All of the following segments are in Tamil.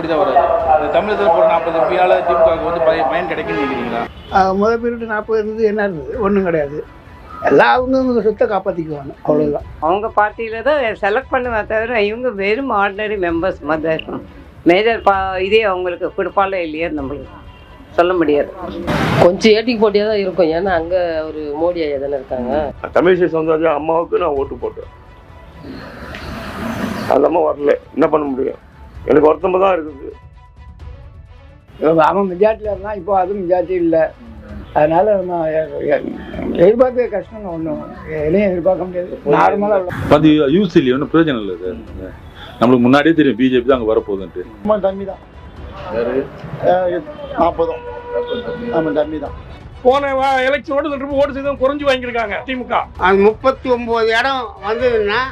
மோடி தான் வராது. இந்த தமிழகத்தில் போகிற 40 எம்பியால் திமுகவுக்கு வந்து பயன் கிடைக்குன்னு நினைக்கிறீங்களா? முதல் பீரியட் 40 இருந்தது, என்ன இருந்தது? ஒன்றும் கிடையாது. எல்லாம் அவங்க சொத்தை காப்பாற்றிக்குவாங்க, அவ்வளோதான். அவங்க பார்ட்டியில் தான் செலக்ட் பண்ணுவா தவிர இவங்க வெறும் ஆர்டினரி மெம்பர்ஸ் மாதிரி தான் இருக்கும். மேஜர் இதே அவங்களுக்கு கொடுப்பாலே இல்லையா நம்மளுக்கு சொல்ல முடியாது. கொஞ்சம் ஏட்டிக்கு போட்டியாக தான் இருக்கும். ஏன்னா அங்கே ஒரு மோடி ஐயா தானே இருக்காங்க. தமிழிசை சவுந்தரராஜன் அம்மாவுக்கு நான் ஓட்டு போட்டேன். அந்த அம்மா வரல, என்ன பண்ண முடியும்? எனக்கு வருத்தமாக தான் இருக்குது. அவன் மெஜாரிட்டியில் இருந்தால் இப்போ அதுவும் மெஜாரிட்டி இல்லை. அதனால நம்ம எதிர்பார்க்க கஷ்டம். ஒன்றும் எதையும் எதிர்பார்க்க முடியாது. நார்மலாக அது யூஸ் இல்லையா? ஒன்றும் பிரயோஜனம் இல்லை சார். நம்மளுக்கு முன்னாடியே தெரியும் பிஜேபி தான் அங்கே வரப்போகுதுன்ட்டு. தம்பி தான் 40. ஆமாம், தம்பி தான். போன எலெக்ஷனோட ஓட்டு சதவீதம் குறைஞ்சி வாங்கியிருக்காங்க திமுக. அது 39 இடம் வந்ததுன்னா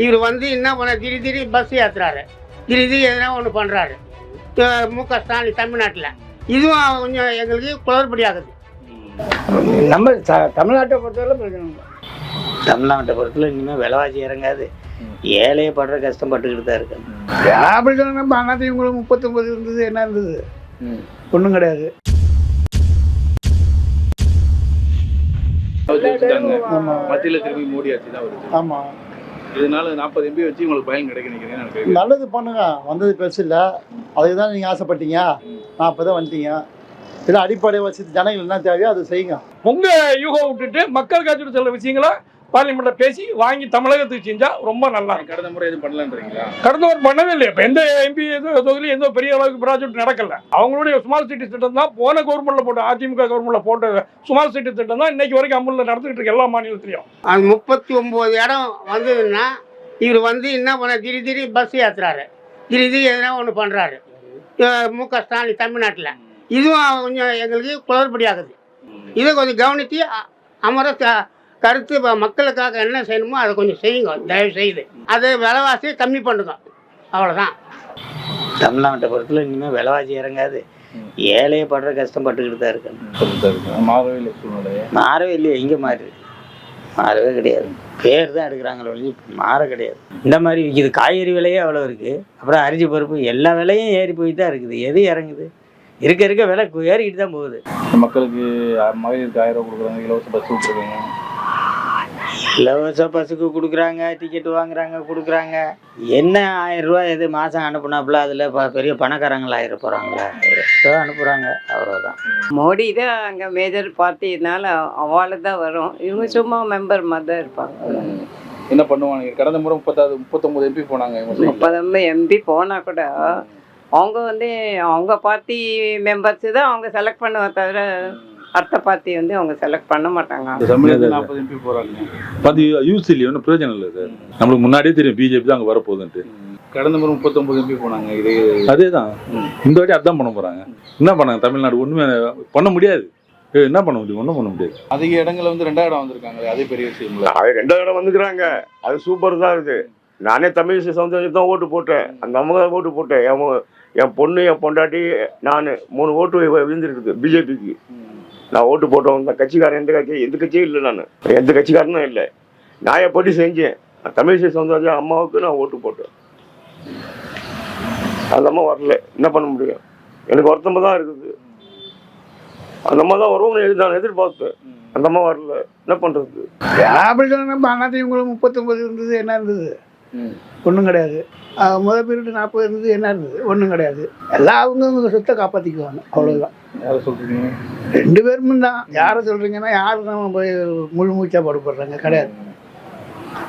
இவர் வந்து என்ன பண்ண திடீர் பஸ் ஏற்றுறாரு, திடீர் எதனா ஒன்று பண்ணுறாரு மு.க. ஸ்டாலின் தமிழ்நாட்டில். இதுவும் கொஞ்சம் எங்களுக்கு குளறுபடி ஆகுது. நம்ம தமிழ்நாட்டை பொறுத்தவரை பிரச்சனை இல்லை. தமிழ்நாட்டை பொறுத்தவரை இனிமேல் விலைவாசி இறங்காது. ஏழையை படுற கஷ்டப்பட்டுக்கிட்டு தான் இருக்கு. அப்படி சொன்னா நம்ம அதிமுக 39 இருந்தது, என்ன இருந்தது? ஒன்றும் கிடையாது. மத்தியில் திரும்பி மோடி ஆட்சி தான் வருது. ஆமாம், இதனால 40 எம்பி வச்சு உங்களுக்கு பயன் கிடைக்க நினைக்கிறேன். நல்லது பண்ணுங்க. வந்தது பெருசு இல்லை, அதுக்கு தான் நீங்கள் ஆசைப்பட்டீங்க. 40 தான் வந்துட்டீங்க. இதில் அடிப்படை வசதி ஜனங்கள் என்ன தேவையோ அதை செய்யுங்க. உங்க யூகம் விட்டுட்டு மக்கள் காட்சியோட சில விஷயங்களை பார்லிமெண்ட்ல பேசி வாங்கி தமிழகத்துக்கு செஞ்சா ரொம்ப நல்லா இருக்கும். கடந்த முறை எதுவும் பண்ணலான்றீங்களா? கடந்த ஒரு பண்ணவே இல்லையா? இப்போ எந்த எம்பி தொகுதியிலும் எந்த பெரிய அளவுக்கு ப்ராஜெக்ட் நடக்கல. அவங்களுடைய ஸ்மால் சிட்டி திட்டம் தான் போன கவர்மெண்ட்ல போட்ட, அதிமுக கவர்மெண்ட்ல போட்ட ஸ்மால் சிட்டி திட்டம் தான் இன்னைக்கு வரைக்கும் அமல்ல நடந்துகிட்டு இருக்கு எல்லா மாநிலத்திலையும். அது 39 இடம் வந்ததுன்னா இவர் வந்து என்ன பண்ண திடீர் பஸ் ஏற்றுறாரு, திடீர் எதனா ஒன்று பண்ணுறாரு மு.க. ஸ்டாலின் தமிழ்நாட்டில். இதுவும் கொஞ்சம் எங்களுக்கு குளறுபடி ஆகுது. இதை கொஞ்சம் கவனித்து அமர கருத்து மக்களுக்காக என்ன செய்யணுமோ அதை கொஞ்சம் செய்யுங்க தயவு செய்து. அது விலைவாசியை கம்மி பண்ணுங்க, அவ்வளோதான். தமிழ்நாட்டை பொறுத்தவரை இனிமேல் விலைவாசி இறங்காது. ஏழையை படுற கஷ்டப்பட்டுக்கிட்டு தான் இருக்கு. மாறவே இல்லை சூழ்நிலை. மாறவே இல்லையா? இங்கே மாறவே கிடையாது. பேர் தான் எடுக்கிறாங்களோ ஒழிஞ்சு மாற கிடையாது. இந்த மாதிரி விற்கிது. காய்கறி விலையே அவ்வளோ இருக்குது. அப்புறம் அரிசி பருப்பு எல்லா விலையும் ஏறி போய் தான் இருக்குது. எது இறங்குது? இருக்க விலை ஏறிக்கிட்டு தான் போகுது. மக்களுக்கு மகளிருக்கு 1000 ரூபா கொடுக்குறாங்க, இலவச பஸ் கொடுக்குறாங்க. இலவச பஸ்ஸுக்கு கொடுக்குறாங்க, டிக்கெட்டு வாங்குறாங்க, கொடுக்குறாங்க. என்ன 1000 ரூபா எது மாதம் அனுப்புனாப்புல அதில் பெரிய பணக்காரங்களா ஆயிட போகிறாங்களா? அனுப்புகிறாங்க, அவ்வளோதான். மோடி தான் அங்கே மேஜர் பார்ட்டினால அவார்டு தான் வரும். இவங்க சும்மா மெம்பர் மாதிரி தான் இருப்பாங்க. என்ன பண்ணுவாங்க? கடந்த முறை 39 எம்பி போனாங்க. 30 எம்பி போனால் கூட அவங்க வந்து அவங்க பார்ட்டி மெம்பர்ஸ் தான் அவங்க செலக்ட் பண்ணுவா தவிர அடுத்த பார்ட்டி வந்து அவங்க செலக்ட் பண்ண மாட்டாங்க. தமிழகத்தில் 40 எம்பி போகிறாங்க. அது யூஸ் இல்லையா? ஒன்றும் பிரயோஜனம் இல்லை சார். நம்மளுக்கு முன்னாடியே தெரியும் பிஜேபி தான் அங்கே வரப்போகுதுன்ட்டு. கடந்த முறை 39 எம்பி போனாங்க. அதே தான் இந்த வாட்டி அதான் பண்ண போகிறாங்க. என்ன பண்ணாங்க? தமிழ்நாடு ஒன்றுமே பண்ண முடியாது. என்ன பண்ண முடியும்? ஒன்றும் பண்ண முடியாது. அதிக இடங்கள் வந்து 2ஆம் இடம் வந்திருக்காங்க. அதே பெரிய விஷயம் இல்லை. அது 2ஆம் இடம் வந்துக்கிறாங்க. அது சூப்பர் தான் இருக்குது. நானே தமிழிசை சவுந்தரராஜன் தான் ஓட்டு போட்டேன். அந்த அம்மா தான் ஓட்டு போட்டேன். என் பொண்ணு, என் பொண்டாட்டி, நான் 3 ஓட்டு விழுந்துருக்குது பிஜேபிக்கு. நான் ஓட்டு போட்டோம். இந்த கட்சிக்காரன் எந்த கட்சியும் இல்லை. நான் எந்த கட்சிக்காரனும் இல்லை. நான் எப்படி செஞ்சேன்? தமிழிசை சவுந்தரராஜன் அம்மாவுக்கு நான் ஓட்டு போட்டேன். அந்த அம்மா வரல, என்ன பண்ண முடியும்? எனக்கு வருத்தமாக தான் இருக்குது. அந்த அம்மா தான் வருவோம்னு நான் எதிர்பார்த்தேன். அந்த அம்மா வரல, என்ன பண்ணுறது? அப்படி சொன்னா நம்ம அதிமுக 39 இருந்தது, என்ன இருந்தது? ஒன்றும் கிடையாது. முதல் பீரியட் 40 இருந்தது, என்ன இருந்தது? ஒன்றும் கிடையாது. எல்லாம் அவங்க சொத்தை காப்பாற்றிக்குவாங்க, அவ்வளோதான். யாரை சொல்கிறீங்க? 2 பேருமே தான். யாரை சொல்கிறீங்கன்னா யாரும் நம்ம போய் முழு மூச்சா போடுறாங்க கிடையாது.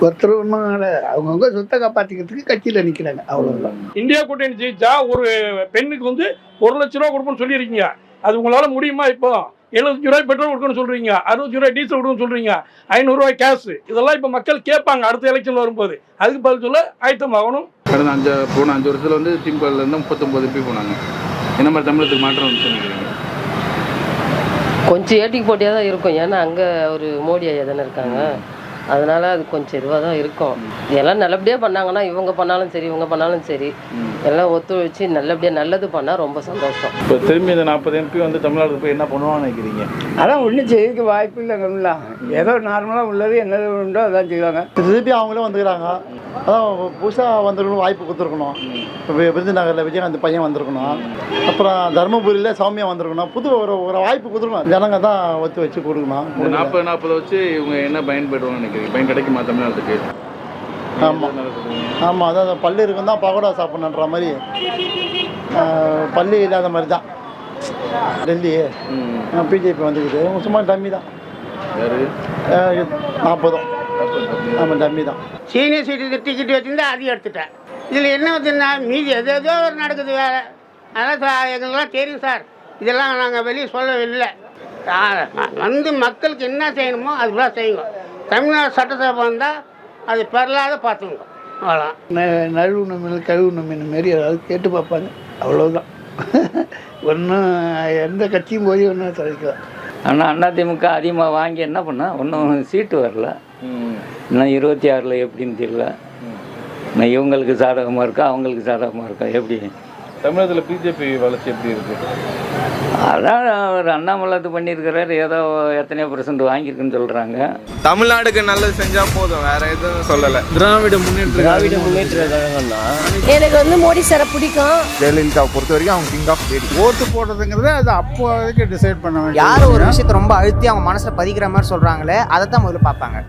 ஒருத்தர் ஒன்றும் கிடையாது. அவங்கவுங்க சொத்தை காப்பாற்றிக்கிறதுக்கு கட்சியில் நிற்கிறாங்க, அவ்வளோதான். இந்தியா கூட்டணி ஜெயிச்சா ஒரு பெண்ணுக்கு வந்து 1 லட்ச ரூபா கொடுப்போம்னு சொல்லியிருக்கீங்க. அது உங்களால் முடியுமா? இப்போ 75 ரூபாய் பெட்ரோல் கொடுக்கணும்னு சொல்கிறீங்க, 60 ரூபாய் டீசல் கொடுக்கணும்னு சொல்கிறீங்க, 500 ரூபாய் கேஷ். இதெல்லாம் இப்போ மக்கள் கேட்பாங்க அடுத்த எலெக்ஷன் வரும்போது. அதுக்கு பதில் சொல்ல ஆயத்தம் ஆகணும். கடந்த போன 5 வருஷத்தில் வந்து திமுகலேருந்து 39 எம்பி போனாங்க. என்ன மாதிரி தமிழகத்துக்கு மாற்றம் வந்து நினைக்கிறீங்க? கொஞ்சம் ஏட்டிக்கு போட்டியாக தான் இருக்கும். ஏன்னா அங்கே ஒரு மோடி ஐயா தானே இருக்காங்க. அதனால அது கொஞ்சம் இதுவாக தான் இருக்கும். எல்லாம் நல்லபடியாக பண்ணாங்கன்னா இவங்க பண்ணாலும் சரி இவங்க பண்ணாலும் சரி எல்லாம் ஒத்துழைச்சு நல்லபடியாக நல்லது பண்ணால் ரொம்ப சந்தோஷம். இப்போ திரும்பி இந்த 40 MP வந்து தமிழ்நாட்டுக்கு போய் என்ன பண்ணுவான்னு நினைக்கிறீங்க? அதான் ஒன்றும் செய்யறதுக்கு வாய்ப்பு இல்லைங்களா. ஏதோ நார்மலாக உள்ளது என்னது உண்டோ அதான் செய்வாங்க. திருப்பி அவங்களே வந்துக்கிறாங்க. அதான் புதுசாக வந்துருக்கணும், வாய்ப்பு கொடுத்துருக்கணும். விருதுநகரில் விஜயகாந்த் பையன் வந்திருக்கணும். அப்புறம் தருமபுரியில் சௌமியா வந்திருக்கணும். புது ஒரு வாய்ப்பு கொடுத்துருக்கணும். ஜனங்க தான் ஒத்து வச்சு கொடுக்கணும். இந்த 40 வச்சு இவங்க என்ன பயன்படுவாங்கன்னு நினைக்கிறீங்க? பயன் கிடைக்குமா தமிழ்நாட்டுக்கு? ஆமாம் ஆமாம், அதான் பள்ளி இருக்கும் தான் பகோடா சாப்பிட்ணுன்ற மாதிரி பள்ளி இல்லாத மாதிரி தான் டெல்லி பிஜேபி வந்துக்குது. சும்மா டம்மி தான். 40 ஆமாம், டம்மி தான். சீனியர் சிட்டிசன் டிக்கெட் வச்சுருந்தா அதையும் எடுத்துட்டேன். இதில் என்ன வச்சுருந்தா மீதி ஏதோ ஒரு நடக்குது வேலை. அதனால் எங்களுக்கெல்லாம் தெரியும் சார். இதெல்லாம் நாங்கள் வெளியே சொல்லவில்லை. வந்து மக்களுக்கு என்ன செய்யணுமோ அதுதான் செய்யுங்க. தமிழ்நாடு சட்டசபை வந்தால் அது பெறலாத பார்த்துங்க. அவ்வளோ நழுவு நம்பின கழுவு நம்பின மாரி ஏதாவது கேட்டு பார்ப்பாங்க, அவ்வளோதான். ஒன்றும் எந்த கட்சியும் போய் ஒன்றும் தவிர்க்கலாம். ஆனால் அதிமுக அதிகமாக வாங்கி என்ன பண்ணால் ஒன்றும் சீட்டு வரல. இன்னும் 26 எப்படின்னு தெரியல. நான் இவங்களுக்கு சாதகமாக இருக்கா அவங்களுக்கு சாதகமாக இருக்கா எப்படி? தமிழகத்தில் பிஜேபி வளர்ச்சி எப்படி இருக்கு? அதான் அவர் அண்ணாமலை இது பண்ணியிருக்கிறாரு. ஏதோ எத்தனையோ % வாங்கியிருக்குன்னு சொல்கிறாங்க. தமிழ்நாடுக்கு நல்லது செஞ்சால் போதும், வேற எதுவும் சொல்லலை. திராவிட முன்னேற்ற கழகம்னா எனக்கு வந்து மோடி சாரை பிடிக்கும். ஜெயலலிதாவை பொறுத்த வரைக்கும் அவங்க கிங் ஆஃப் லேடி. ஓட்டு போடுறதுங்கிறது அது அப்போதைக்கு டிசைட் பண்ண வேண்டியது. யார் ஒரு விஷயத்தை ரொம்ப அழுத்தி அவங்க மனசில் பதிக்கிற மாதிரி சொல்கிறாங்களே அதை தான் முதல்ல பார்ப்பாங்க.